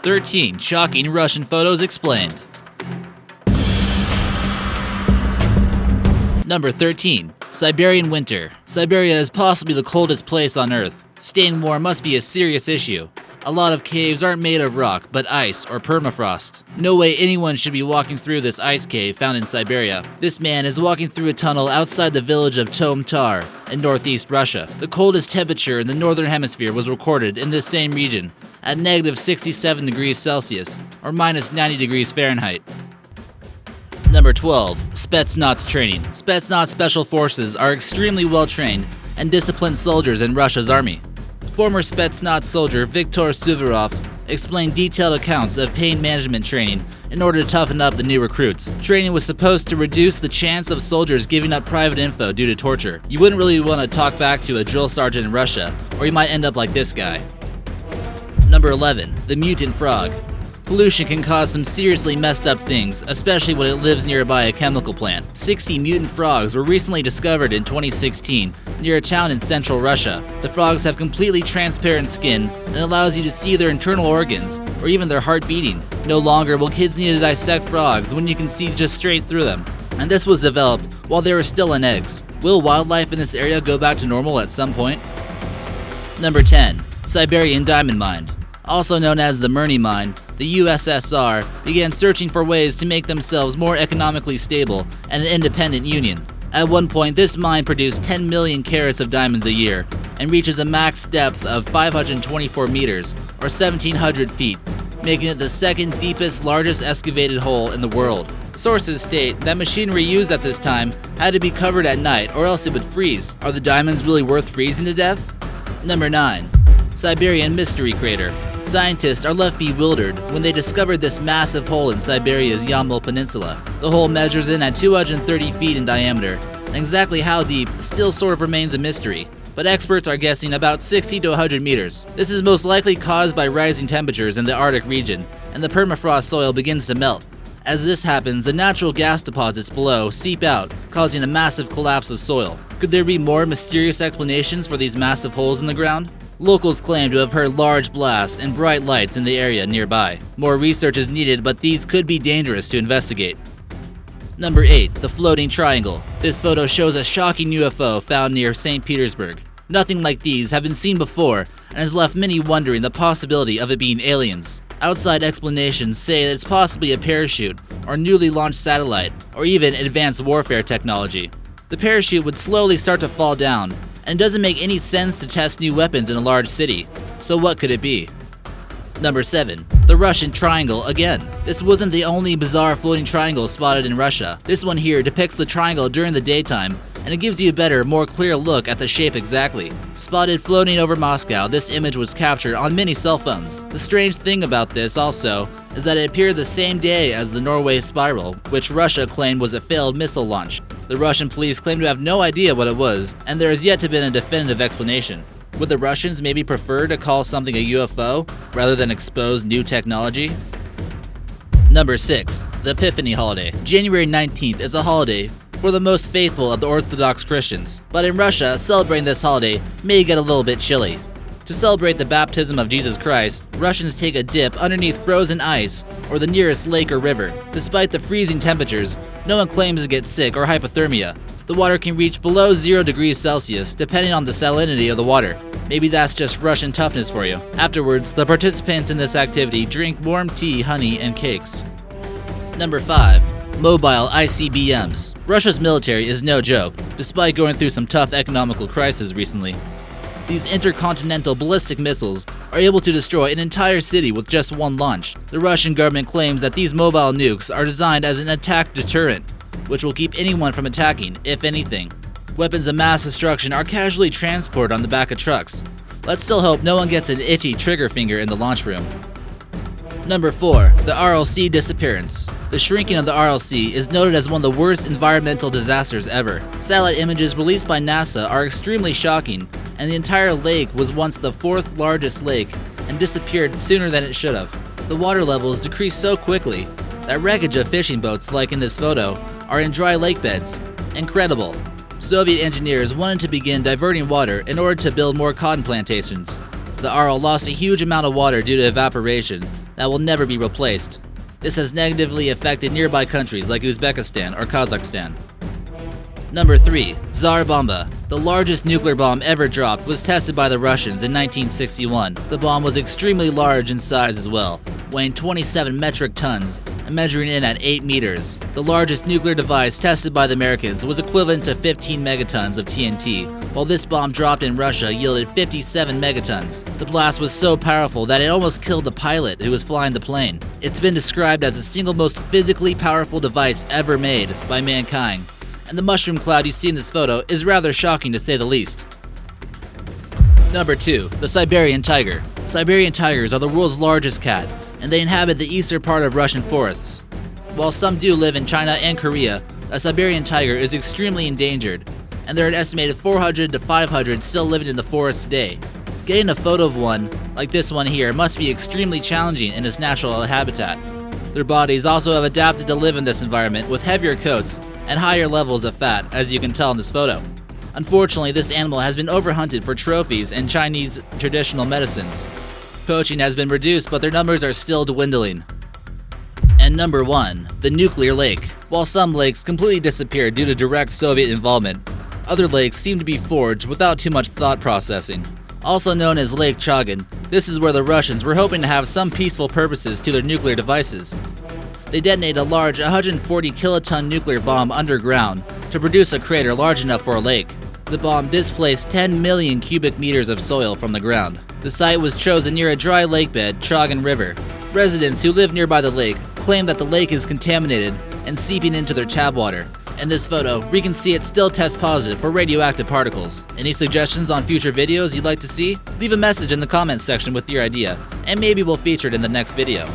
13 shocking Russian photos explained. Number 13. Siberian winter. Siberia is possibly the coldest place on Earth. Staying warm must be a serious issue. A lot of caves aren't made of rock, but ice or permafrost. No way anyone should be walking through this ice cave found in Siberia. This man is walking through a tunnel outside the village of Tomtar in northeast Russia. The coldest temperature in the northern hemisphere was recorded in this same region at negative 67 degrees Celsius or minus 90 degrees Fahrenheit. Number 12. Spetsnaz training. Spetsnaz special forces are extremely well trained and disciplined soldiers in Russia's army. Former Spetsnaz soldier Viktor Suvorov explained detailed accounts of pain management training in order to toughen up the new recruits. Training was supposed to reduce the chance of soldiers giving up private info due to torture. You wouldn't really want to talk back to a drill sergeant in Russia, or you might end up like this guy. Number 11. The mutant frog. Pollution can cause some seriously messed up things, especially when it lives nearby a chemical plant. 60 mutant frogs were recently discovered in 2016 near a town in central Russia. The frogs have completely transparent skin and allows you to see their internal organs or even their heart beating. No longer will kids need to dissect frogs when you can see just straight through them. And this was developed while they were still in eggs. Will wildlife in this area go back to normal at some point? Number 10. Siberian diamond mine. Also known as the Murny Mine, the USSR began searching for ways to make themselves more economically stable and an independent union. At one point, this mine produced 10 million carats of diamonds a year and reaches a max depth of 524 meters, or 1,700 feet, making it the second deepest, largest excavated hole in the world. Sources state that machinery used at this time had to be covered at night or else it would freeze. Are the diamonds really worth freezing to death? Number 9. Siberian Mystery Crater. Scientists are left bewildered when they discovered this massive hole in Siberia's Yamul Peninsula. The hole measures in at 230 feet in diameter, and exactly how deep still sort of remains a mystery, but experts are guessing about 60 to 100 meters. This is most likely caused by rising temperatures in the Arctic region, and the permafrost soil begins to melt. As this happens, the natural gas deposits below seep out, causing a massive collapse of soil. Could there be more mysterious explanations for these massive holes in the ground? Locals claim to have heard large blasts and bright lights in the area nearby. More research is needed, but these could be dangerous to investigate. Number 8. The Floating Triangle. This photo shows a shocking UFO found near St. Petersburg. Nothing like these have been seen before and has left many wondering the possibility of it being aliens. Outside explanations say that it's possibly a parachute or newly launched satellite or even advanced warfare technology. The parachute would slowly start to fall down, and it doesn't make any sense to test new weapons in a large city. So what could it be? Number 7. The Russian Triangle again. This wasn't the only bizarre floating triangle spotted in Russia. This one here depicts the triangle during the daytime, and it gives you a better, more clear look at the shape exactly. Spotted floating over Moscow, this image was captured on many cell phones. The strange thing about this also is that it appeared the same day as the Norway Spiral, which Russia claimed was a failed missile launch. The Russian police claim to have no idea what it was, and there has yet to be a definitive explanation. Would the Russians maybe prefer to call something a UFO rather than expose new technology? Number 6. The Epiphany Holiday. January 19th is a holiday for the most faithful of the Orthodox Christians, but in Russia, celebrating this holiday may get a little bit chilly. To celebrate the baptism of Jesus Christ, Russians take a dip underneath frozen ice or the nearest lake or river. Despite the freezing temperatures, no one claims to get sick or hypothermia. The water can reach below 0 degrees Celsius depending on the salinity of the water. Maybe that's just Russian toughness for you. Afterwards, the participants in this activity drink warm tea, honey, and cakes. Number 5. Mobile ICBMs. Russia's military is no joke, despite going through some tough economical crises recently. These intercontinental ballistic missiles are able to destroy an entire city with just one launch. The Russian government claims that these mobile nukes are designed as an attack deterrent, which will keep anyone from attacking, if anything. Weapons of mass destruction are casually transported on the back of trucks. Let's still hope no one gets an itchy trigger finger in the launch room. Number 4. The RLC disappearance. The shrinking of the RLC is noted as one of the worst environmental disasters ever. Satellite images released by NASA are extremely shocking, and the entire lake was once the 4th largest lake and disappeared sooner than it should have. The water levels decreased so quickly that wreckage of fishing boats like in this photo are in dry lake beds. Incredible. Soviet engineers wanted to begin diverting water in order to build more cotton plantations. The Aral lost a huge amount of water due to evaporation that will never be replaced. This has negatively affected nearby countries like Uzbekistan or Kazakhstan. Number 3. Tsar Bomba. The largest nuclear bomb ever dropped was tested by the Russians in 1961. The bomb was extremely large in size as well, weighing 27 metric tons and measuring in at 8 meters. The largest nuclear device tested by the Americans was equivalent to 15 megatons of TNT, while this bomb dropped in Russia yielded 57 megatons. The blast was so powerful that it almost killed the pilot who was flying the plane. It's been described as the single most physically powerful device ever made by mankind. And the mushroom cloud you see in this photo is rather shocking to say the least. Number 2. The Siberian tiger. Siberian tigers are the world's largest cat, and they inhabit the eastern part of Russian forests. While some do live in China and Korea, a Siberian tiger is extremely endangered, and there are an estimated 400 to 500 still living in the forest today. Getting a photo of one, like this one here, must be extremely challenging in its natural habitat. Their bodies also have adapted to live in this environment with heavier coats and higher levels of fat, as you can tell in this photo. Unfortunately, this animal has been overhunted for trophies and Chinese traditional medicines. Poaching has been reduced, but their numbers are still dwindling. And number 1, the nuclear lake. While some lakes completely disappeared due to direct Soviet involvement, other lakes seem to be forged without too much thought processing. Also known as Lake Chagin, this is where the Russians were hoping to have some peaceful purposes to their nuclear devices. They detonated a large 140 kiloton nuclear bomb underground to produce a crater large enough for a lake. The bomb displaced 10 million cubic meters of soil from the ground. The site was chosen near a dry lake bed, Chagin River. Residents who live nearby the lake claim that the lake is contaminated and seeping into their tap water. In this photo, we can see it still tests positive for radioactive particles. Any suggestions on future videos you'd like to see? Leave a message in the comments section with your idea, and maybe we'll feature it in the next video.